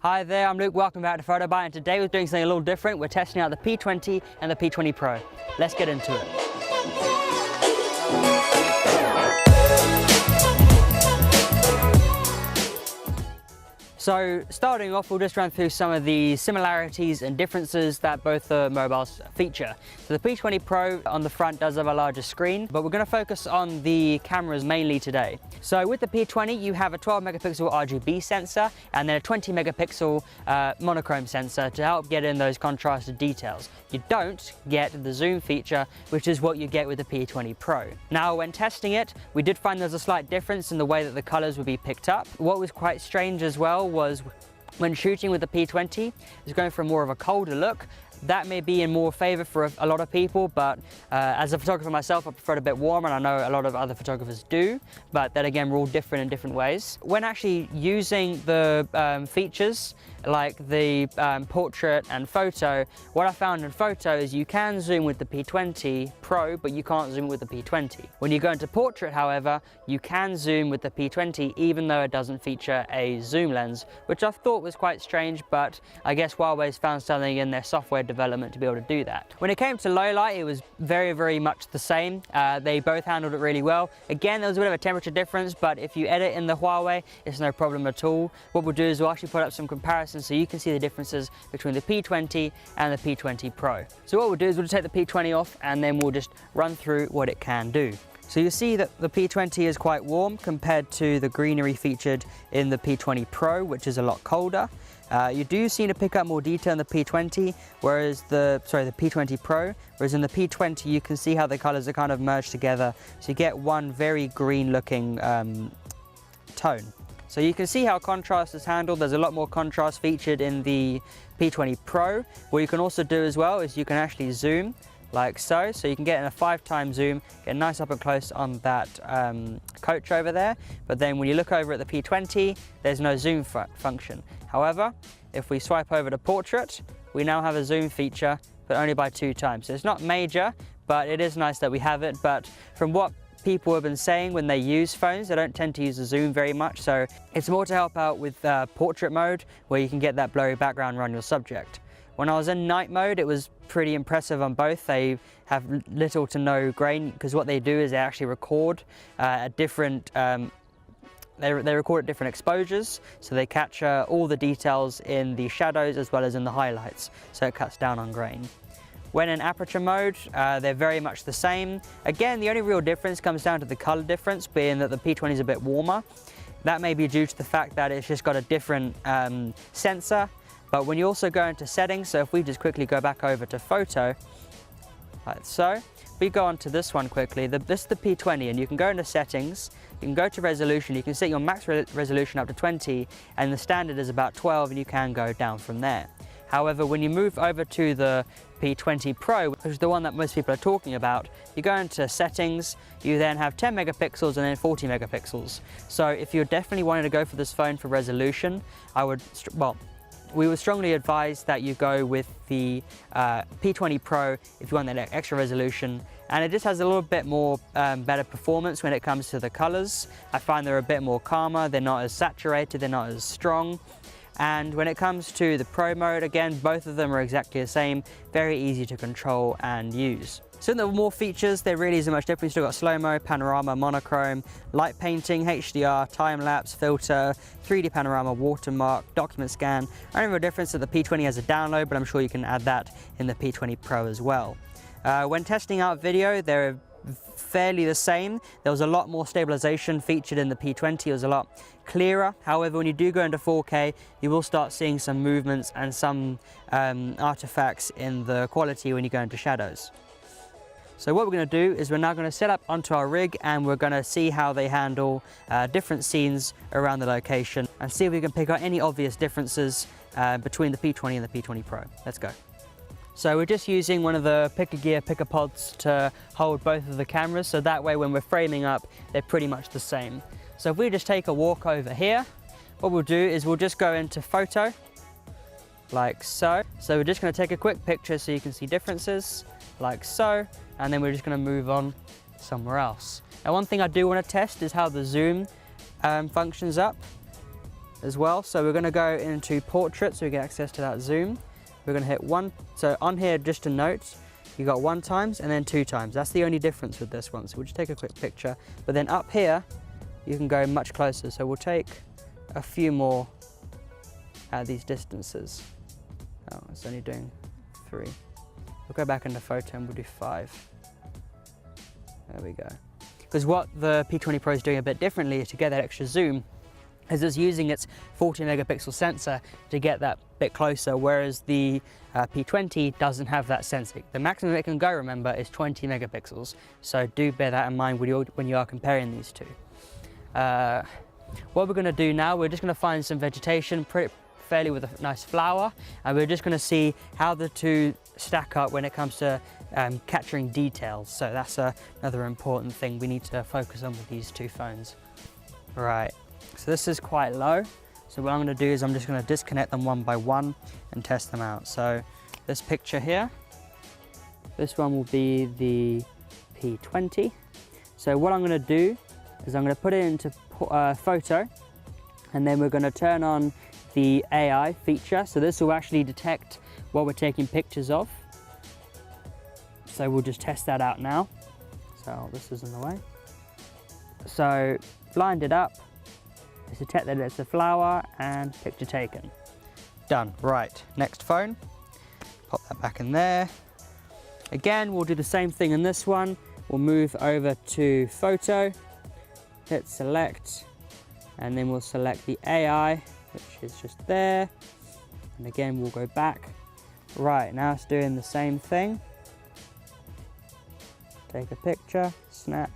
Hi there, I'm Luke, welcome back to PhotoBite, and today we're doing something a little different. We're testing out the P20 and the P20 Pro. Let's get into it. So starting off, we'll just run through some of the similarities and differences that both the mobiles feature. So the P20 Pro on the front does have a larger screen, but we're going to focus on the cameras mainly today. So with the P20, you have a 12 megapixel RGB sensor and then a 20 megapixel monochrome sensor to help get in those contrasted details. You don't get the zoom feature, which is what you get with the P20 Pro. Now, when testing it, we did find there's a slight difference in the way that the colors would be picked up. What was quite strange as well was when shooting with the P20, it's going for more of a colder look. That may be in more favor for a lot of people, but as a photographer myself, I prefer it a bit warmer, and I know a lot of other photographers do, but then again, we're all different in different ways. When actually using the features like the portrait and photo, what I found in photo is you can zoom with the P20 Pro, but you can't zoom with the P20. When you go into portrait, however, you can zoom with the P20, even though it doesn't feature a zoom lens, which I thought was quite strange, but I guess Huawei's found something in their software development to be able to do that. When it came to low light, it was very much the same. They both handled it really well. Again, there was a bit of a temperature difference, but if you edit in the Huawei, it's no problem at all. What we'll do is we'll actually put up some comparisons so you can see the differences between the P20 and the P20 Pro. So what we'll do is we'll just take the P20 off and then we'll just run through what it can do. So you see that the P20 is quite warm compared to the greenery featured in the P20 Pro, which is a lot colder. You do seem to pick up more detail in the P20, whereas the P20 Pro, whereas in the P20 you can see how the colors are kind of merged together, so you get one very green looking tone. So you can see how contrast is handled. There's a lot more contrast featured in the P20 Pro. What you can also do as well is you can actually zoom like so. So you can get in a 5x zoom, get nice up and close on that coach over there. But then when you look over at the P20, there's no zoom function. However, if we swipe over to portrait, we now have a zoom feature, but only by 2x. So it's not major, but it is nice that we have it. But from what people have been saying, when they use phones, they don't tend to use the zoom very much. So it's more to help out with portrait mode, where you can get that blurry background around your subject. When I was in night mode, it was pretty impressive on both. They have little to no grain, because what they do is they actually record at different they record at different exposures, so they capture all the details in the shadows as well as in the highlights, so it cuts down on grain. When in aperture mode, they're very much the same. Again, the only real difference comes down to the color difference, being that the P20 is a bit warmer. That may be due to the fact that it's just got a different sensor. But when you also go into settings, so if we just quickly go back over to photo, like so, if we go onto this one quickly, this is the P20, and you can go into settings, you can go to resolution, you can set your max resolution up to 20, and the standard is about 12, and you can go down from there. However, when you move over to the P20 Pro, which is the one that most people are talking about, you go into settings, you then have 10 megapixels and then 40 megapixels. So if you're definitely wanting to go for this phone for resolution, we would strongly advise that you go with the P20 Pro if you want that extra resolution, and it just has a little bit more better performance when it comes to the colors. I find they're a bit more calmer, they're not as saturated, they're not as strong. And when it comes to the Pro mode, again, both of them are exactly the same, very easy to control and use. So in the more features, there really isn't much difference. You've got slow-mo, panorama, monochrome, light painting, HDR, time-lapse, filter, 3D panorama, watermark, document scan. Only real difference is that the P20 has a download, but I'm sure you can add that in the P20 Pro as well. When testing out video, they're fairly the same. There was a lot more stabilization featured in the P20. It was a lot clearer. However, when you do go into 4K, you will start seeing some movements and some artifacts in the quality when you go into shadows. So what we're going to do is we're now going to set up onto our rig, and we're going to see how they handle different scenes around the location, and see if we can pick out any obvious differences between the P20 and the P20 Pro. Let's go. So we're just using one of the picker pods to hold both of the cameras, so that way when we're framing up, they're pretty much the same. So if we just take a walk over here, what we'll do is we'll just go into photo, like so. So we're just going to take a quick picture so you can see differences, like so, and then we're just going to move on somewhere else. Now, one thing I do want to test is how the zoom functions up. as well. So we're going to go into portrait so we get access to that zoom. We're going to hit 1, so on here, just to note, you got 1 times and then 2 times. That's the only difference with this one. So we'll just take a quick picture. But then up here, you can go much closer. So we'll take a few more at these distances. Oh, it's only doing 3. We'll go back into photo and we'll do 5. There we go. Because what the P20 Pro is doing a bit differently to get that extra zoom is it's using its 40 megapixel sensor to get that bit closer, whereas the P20 doesn't have that sensor. The maximum it can go, remember, is 20 megapixels. So do bear that in mind when you are comparing these two. What we're going to do now, we're just going to find some vegetation fairly with a nice flower, and we're just going to see how the two stack up when it comes to capturing details. So that's another important thing we need to focus on with these two phones. Right, so this is quite low. So what I'm going to do is I'm just going to disconnect them one by one and test them out. So this picture here, this one will be the P20. So what I'm going to do is I'm going to put it into photo, and then we're going to turn on the AI feature. So this will actually detect what we're taking pictures of. So we'll just test that out now. So this is in the way. So lined it up, it's detected it's a flower and picture taken. Done. Right, next phone. Pop that back in there. Again, we'll do the same thing in this one. We'll move over to photo, hit select, and then we'll select the AI, which is just there. And again, we'll go back. Right, now it's doing the same thing. Take a picture, snap,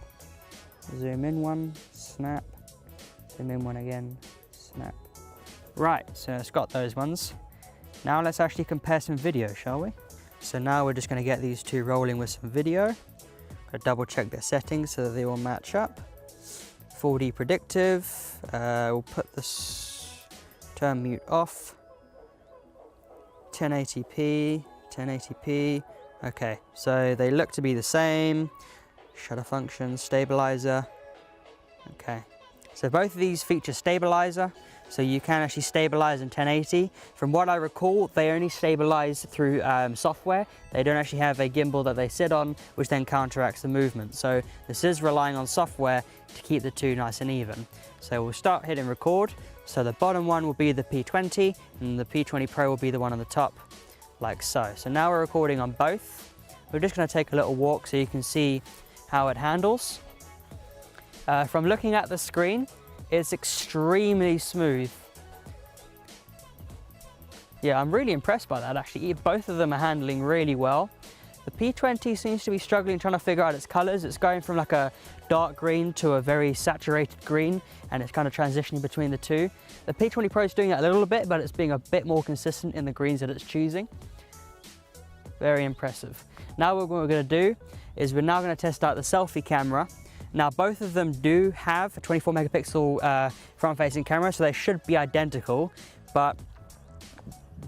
zoom in one, snap, zoom in one again, snap. Right, so it's got those ones. Now let's actually compare some video, shall we? So now we're just going to get these two rolling with some video. Gotta double check their settings so that they all match up. 4D predictive, we'll put this turn mute off. 1080p, 1080p. Okay, so they look to be the same. Shutter function, stabilizer. Okay, so both of these feature stabilizer, so you can actually stabilize in 1080. From what I recall, they only stabilize through software. They don't actually have a gimbal that they sit on, which then counteracts the movement. So this is relying on software to keep the two nice and even. So we'll start hitting record. So the bottom one will be the P20, and the P20 Pro will be the one on the top, like so. So now we're recording on both. We're just going to take a little walk so you can see how it handles. From looking at the screen, it's extremely smooth. Yeah, I'm really impressed by that actually. Both of them are handling really well. The P20 seems to be struggling trying to figure out its colors. It's going from like a dark green to a very saturated green, and it's kind of transitioning between the two. The P20 Pro is doing it a little bit, but it's being a bit more consistent in the greens that it's choosing. Very impressive. Now what we're going to do is we're now going to test out the selfie camera. Now both of them do have a 24 megapixel front-facing camera, so they should be identical, but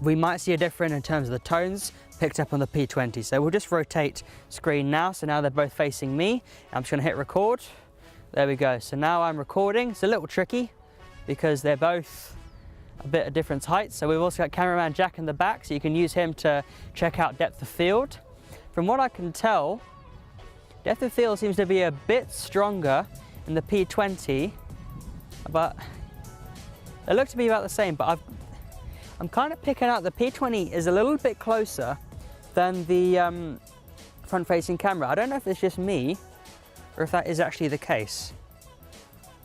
we might see a difference in terms of the tones picked up on the P20. So we'll just rotate screen now. So now they're both facing me. I'm just going to hit record. There we go. So now I'm recording. It's a little tricky because they're both a bit of different heights. So we've also got cameraman Jack in the back, so you can use him to check out depth of field. From what I can tell, depth of field seems to be a bit stronger in the P20, but they look to be about the same. But I'm kind of picking out the P20 is a little bit closer than the front-facing camera. I don't know if it's just me or if that is actually the case,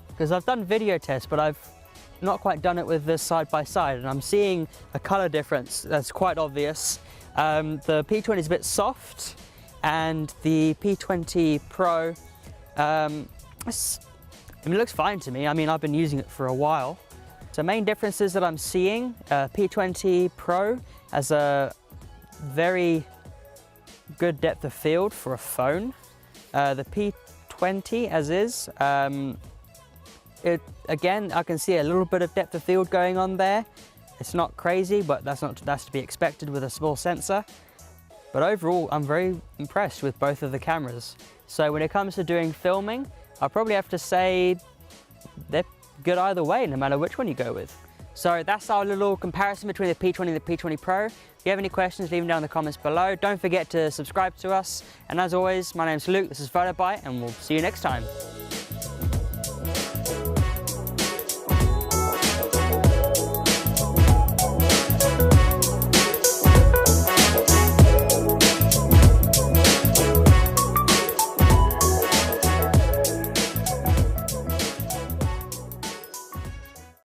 because I've done video tests, but I've not quite done it with this side by side, and I'm seeing a color difference that's quite obvious. The P20 is a bit soft, and the P20 Pro, I mean, it looks fine to me. I mean, I've been using it for a while. So main differences that I'm seeing, P20 Pro has a very good depth of field for a phone. The P20 as is, again, I can see a little bit of depth of field going on there. It's not crazy, but that's to be expected with a small sensor. But overall, I'm very impressed with both of the cameras. So when it comes to doing filming, I'll probably have to say they're good either way, no matter which one you go with. So that's our little comparison between the P20 and the P20 Pro. If you have any questions, leave them down in the comments below. Don't forget to subscribe to us. And as always, my name's Luke, this is PhotoBite, and we'll see you next time.